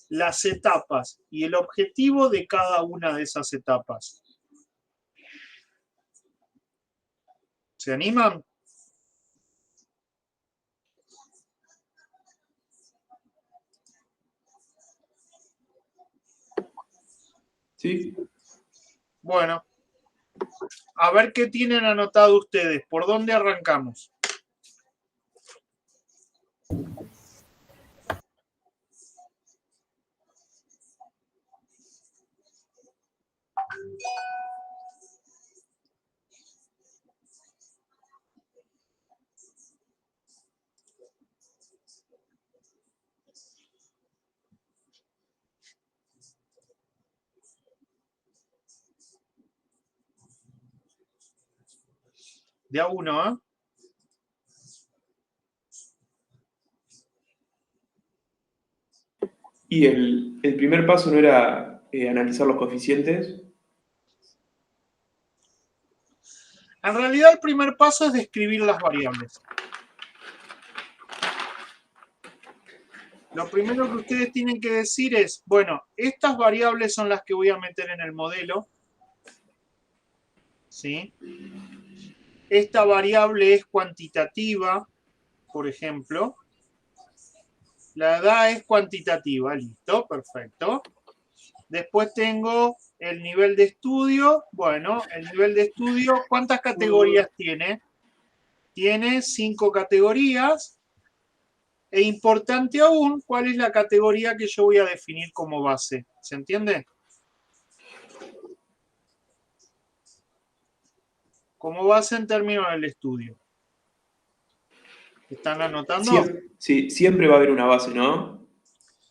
las etapas y el objetivo de cada una de esas etapas. ¿Se animan? Sí. Bueno, a ver qué tienen anotado ustedes. ¿Por dónde arrancamos? De a uno, ¿eh? Y el primer paso no era analizar los coeficientes. En realidad el primer paso es describir las variables. Lo primero que ustedes tienen que decir es, bueno, estas variables son las que voy a meter en el modelo. ¿Sí? Esta variable es cuantitativa, por ejemplo. La edad es cuantitativa, listo, perfecto. Después tengo el nivel de estudio. Bueno, el nivel de estudio, ¿cuántas categorías tiene? Tiene 5 categorías. E importante aún, ¿cuál es la categoría que yo voy a definir como base? ¿Se entiende? Como base en términos del estudio. ¿Están anotando? Sí, siempre va a haber una base, ¿no?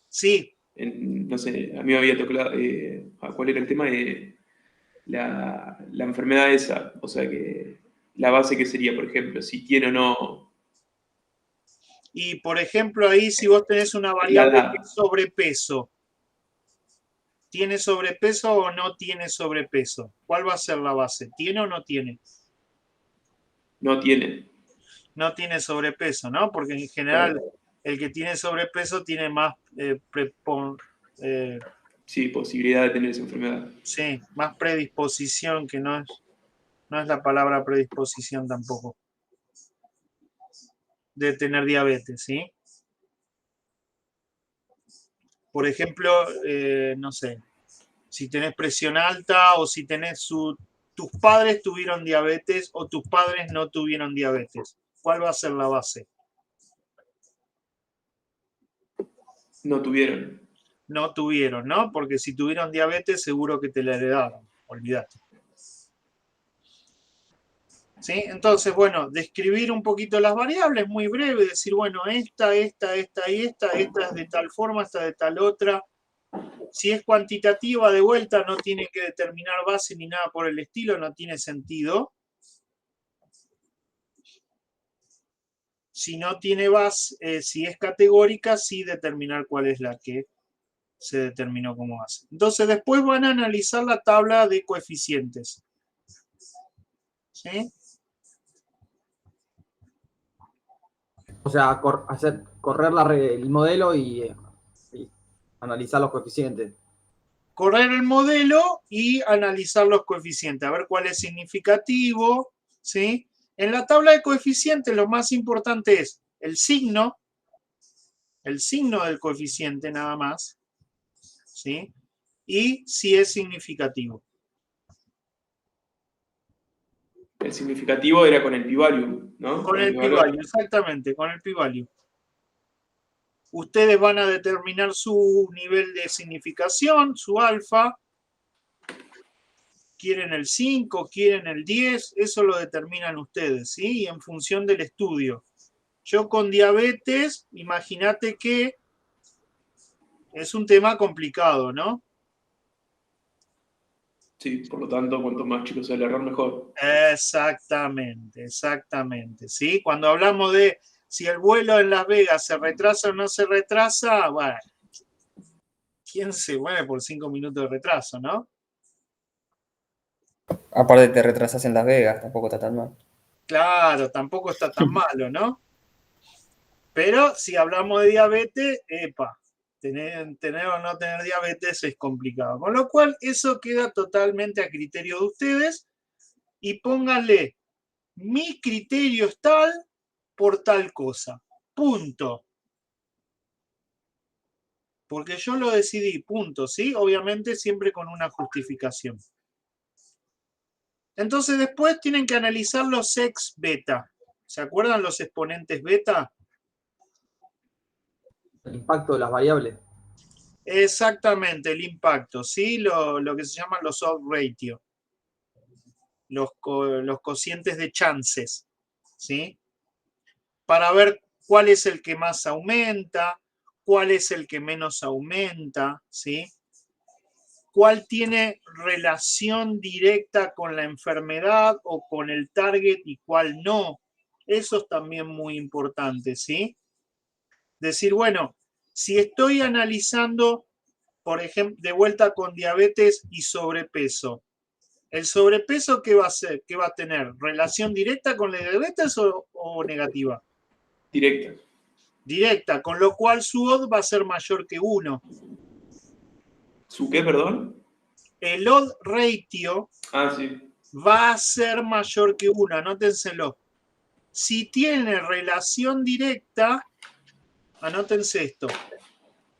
Sí. No sé, a mí me había tocado, ¿cuál era el tema? La enfermedad esa, o sea que la base que sería, por ejemplo, si tiene o no Y por ejemplo, ahí si vos tenés una la variable que edad. es sobrepeso, ¿tiene sobrepeso o no tiene sobrepeso? ¿Cuál va a ser la base? ¿Tiene o no tiene? No tiene. No tiene sobrepeso, ¿no? Porque en general Claro. el que tiene sobrepeso tiene más Sí, posibilidad de tener esa enfermedad. Sí, más predisposición, que no es la palabra predisposición tampoco, de tener diabetes, ¿sí? Por ejemplo, no sé, si tenés presión alta o si tus padres tuvieron diabetes o tus padres no tuvieron diabetes. ¿Cuál va a ser la base? No tuvieron. No tuvieron, ¿no? Porque si tuvieron diabetes seguro que te la heredaron, olvídate. ¿Sí? Entonces, bueno, describir un poquito las variables, muy breve, decir, bueno, esta y esta es de tal forma, esta de tal otra. Si es cuantitativa, de vuelta, no tiene que determinar base ni nada por el estilo, no tiene sentido. Si no tiene base, si es categórica, sí determinar cuál es la que se determinó como base. Entonces, después van a analizar la tabla de coeficientes. ¿Sí? O sea, correr el modelo y analizar los coeficientes. Correr el modelo y analizar los coeficientes, a ver cuál es significativo, ¿sí? En la tabla de coeficientes lo más importante es el signo del coeficiente nada más, ¿sí? Y si es significativo. El significativo era con el p-value, ¿no? Con el valor. p-value, exactamente, con el p-value. Ustedes van a determinar su nivel de significación, su alfa. Quieren el 5, quieren el 10, eso lo determinan ustedes, ¿sí? Y en función del estudio. Yo con diabetes, imagínate que es un tema complicado, ¿no? Sí, por lo tanto, cuanto más chico sea el error, mejor. Exactamente, ¿sí? Cuando hablamos de si el vuelo en Las Vegas se retrasa o no se retrasa, bueno, ¿quién se mueve por 5 minutos de retraso, no? Aparte te retrasas en Las Vegas, tampoco está tan mal. Claro, tampoco está tan malo, ¿no? Pero si hablamos de diabetes, epa, tener o no tener diabetes es complicado. Con lo cual, eso queda totalmente a criterio de ustedes y pónganle, mi criterio es tal por tal cosa. Punto. Porque yo lo decidí, punto, ¿sí? Obviamente siempre con una justificación. Entonces después tienen que analizar los ex beta. ¿Se acuerdan los exponentes beta? El impacto de las variables. Exactamente, el impacto, ¿sí? Lo que se llaman los odds ratio, los cocientes de chances, ¿sí? Para ver cuál es el que más aumenta, cuál es el que menos aumenta, ¿sí? Cuál tiene relación directa con la enfermedad o con el target y cuál no. Eso es también muy importante, ¿sí? Decir, bueno, si estoy analizando, por ejemplo, de vuelta con diabetes y sobrepeso, ¿el sobrepeso qué va a ser? ¿Qué va a tener? ¿Relación directa con la diabetes o negativa? Directa. Directa, con lo cual su odds va a ser mayor que 1. ¿Su qué, perdón? El odds ratio Ah, sí. va a ser mayor que 1, anótenselo. Si tiene relación directa, anótense esto.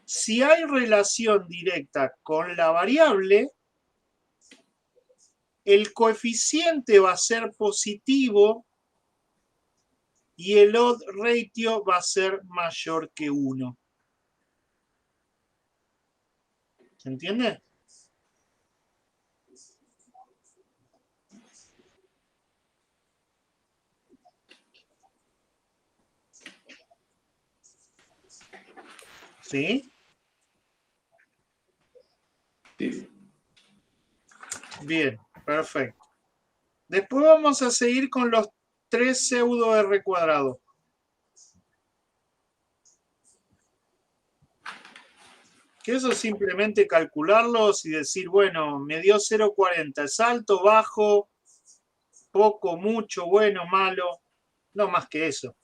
Si hay relación directa con la variable, el coeficiente va a ser positivo y el odds ratio va a ser mayor que 1. ¿Se entiende? ¿Sí? Sí. Bien, perfecto. Después vamos a seguir con los 3 pseudo R cuadrado. Que eso es simplemente calcularlos y decir, bueno, me dio 0,40, ¿es alto, bajo, poco, mucho, bueno, malo? No más que eso.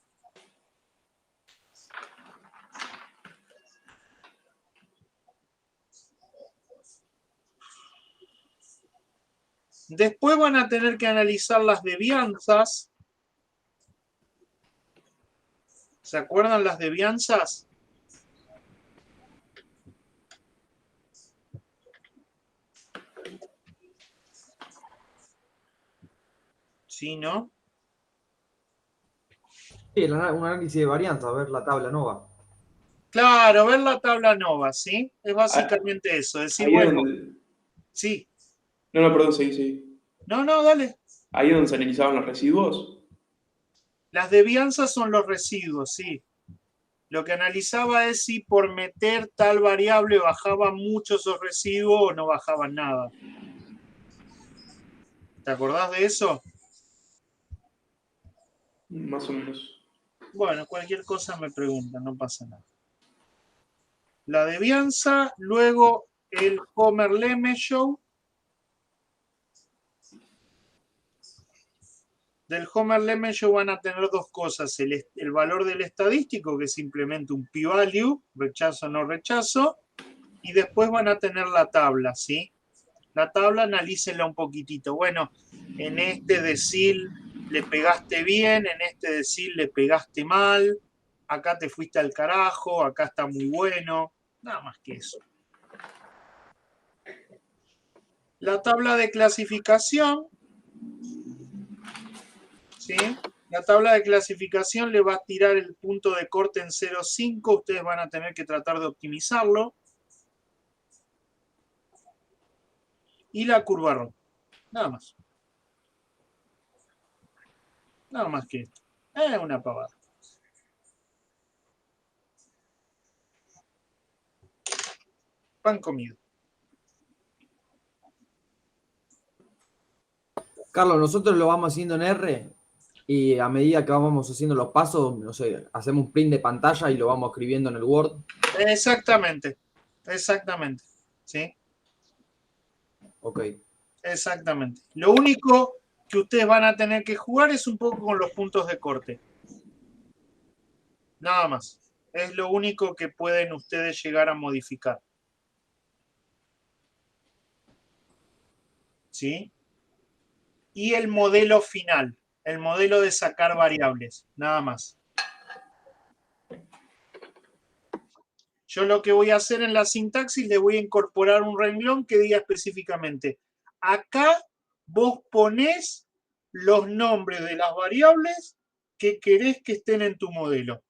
Después van a tener que analizar las devianzas. ¿Se acuerdan las devianzas? Sí, ¿no? Sí, un análisis de varianza, a ver la tabla nova. Claro, ver la tabla nova, ¿sí? Es Ah, básicamente eso. Decir, ahí es bueno, donde... sí. No, perdón, sí. No, dale. Ahí es donde se analizaban los residuos. Las devianzas son los residuos, sí. Lo que analizaba es si por meter tal variable bajaban mucho esos residuos o no bajaban nada. ¿Te acordás de eso? Más o menos. Bueno, cualquier cosa me preguntan, no pasa nada. La devianza, luego el Homer-Lemeshow. Del Homer-Lemeshow van a tener dos cosas, el valor del estadístico, que es simplemente un p-value, rechazo o no rechazo, y después van a tener la tabla, ¿sí? La tabla analícenla un poquitito. Bueno, en este decil le pegaste bien, en este decil le pegaste mal, acá te fuiste al carajo, acá está muy bueno, nada más que eso. La tabla de clasificación, ¿sí? La tabla de clasificación le va a tirar el punto de corte en 0,5, ustedes van a tener que tratar de optimizarlo. Y la curva ROT, nada más. Nada más que esto. Es una pavada. Pan comido. Carlos, nosotros lo vamos haciendo en R y a medida que vamos haciendo los pasos, no sé, hacemos un print de pantalla y lo vamos escribiendo en el Word. Exactamente. ¿Sí? Ok. Exactamente. Lo único que ustedes van a tener que jugar es un poco con los puntos de corte. Nada más. Es lo único que pueden ustedes llegar a modificar. ¿Sí? Y el modelo final. El modelo de sacar variables. Nada más. Yo lo que voy a hacer en la sintaxis, le voy a incorporar un renglón que diga específicamente, acá vos ponés los nombres de las variables que querés que estén en tu modelo.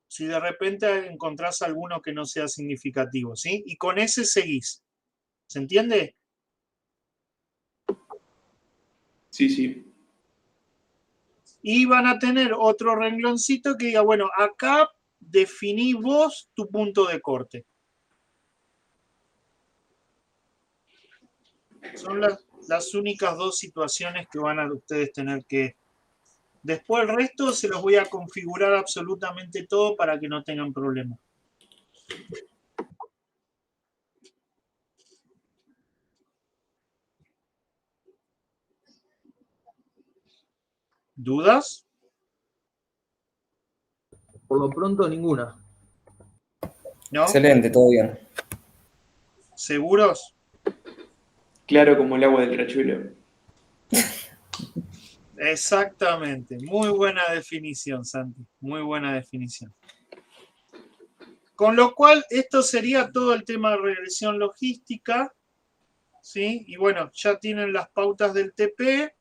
Si de repente encontrás alguno que no sea significativo, ¿sí? Y con ese seguís. ¿Se entiende? Sí. Y van a tener otro rengloncito que diga, bueno, acá definí vos tu punto de corte. Son las únicas dos situaciones que van a ustedes tener que... Después el resto se los voy a configurar absolutamente todo para que no tengan problema. ¿Dudas? Por lo pronto, ninguna. ¿No? Excelente, todo bien. ¿Seguros? Claro como el agua del riachuelo. Exactamente. Muy buena definición, Santi. Muy buena definición. Con lo cual, esto sería todo el tema de regresión logística. ¿Sí? Y bueno, ya tienen las pautas del TP.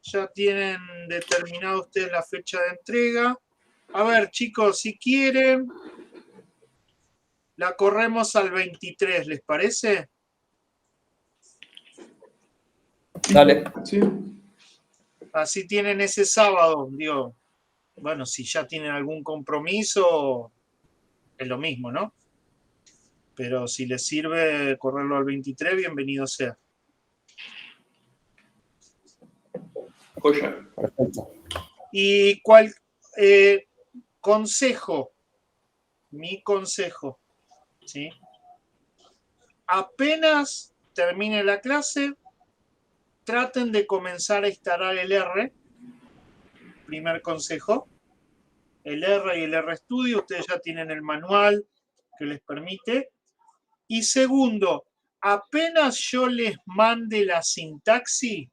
Ya tienen determinado ustedes la fecha de entrega. A ver, chicos, si quieren, la corremos al 23, ¿les parece? Dale. Sí. Así tienen ese sábado, digo, bueno, si ya tienen algún compromiso, es lo mismo, ¿no? Pero si les sirve correrlo al 23, bienvenido sea. Joya. Perfecto. Y consejo, mi consejo, ¿sí? Apenas termine la clase, traten de comenzar a instalar el R. Primer consejo. El R y el RStudio, ustedes ya tienen el manual que les permite. Y segundo, apenas yo les mande la sintaxis,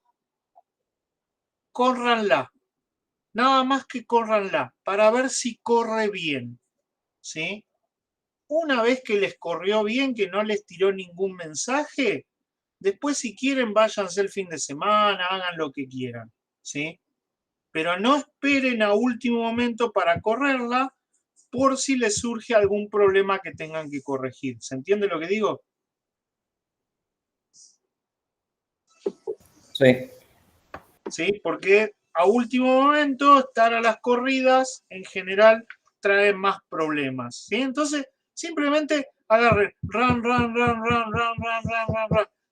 córranla. Nada más que córranla para ver si corre bien. ¿Sí? Una vez que les corrió bien, que no les tiró ningún mensaje, después si quieren váyanse el fin de semana, hagan lo que quieran. ¿Sí? Pero no esperen a último momento para correrla por si les surge algún problema que tengan que corregir. ¿Se entiende lo que digo? Sí. ¿Sí? Porque a último momento estar a las corridas en general trae más problemas. ¿Sí? Entonces, simplemente agarren, run.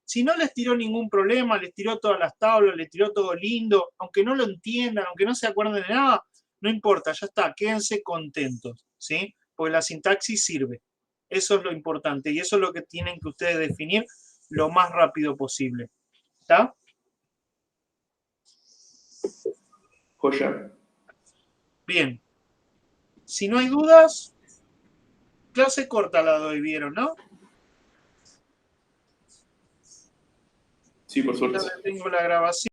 Si no les tiró ningún problema, les tiró todas las tablas, les tiró todo lindo, aunque no lo entiendan, aunque no se acuerden de nada, no importa, ya está, quédense contentos, ¿sí? Porque la sintaxis sirve. Eso es lo importante y eso es lo que tienen que ustedes definir lo más rápido posible. ¿Está? Joya. Bien. Si no hay dudas, clase corta la doy, ¿vieron, no? Sí, por suerte. Ya tengo la grabación.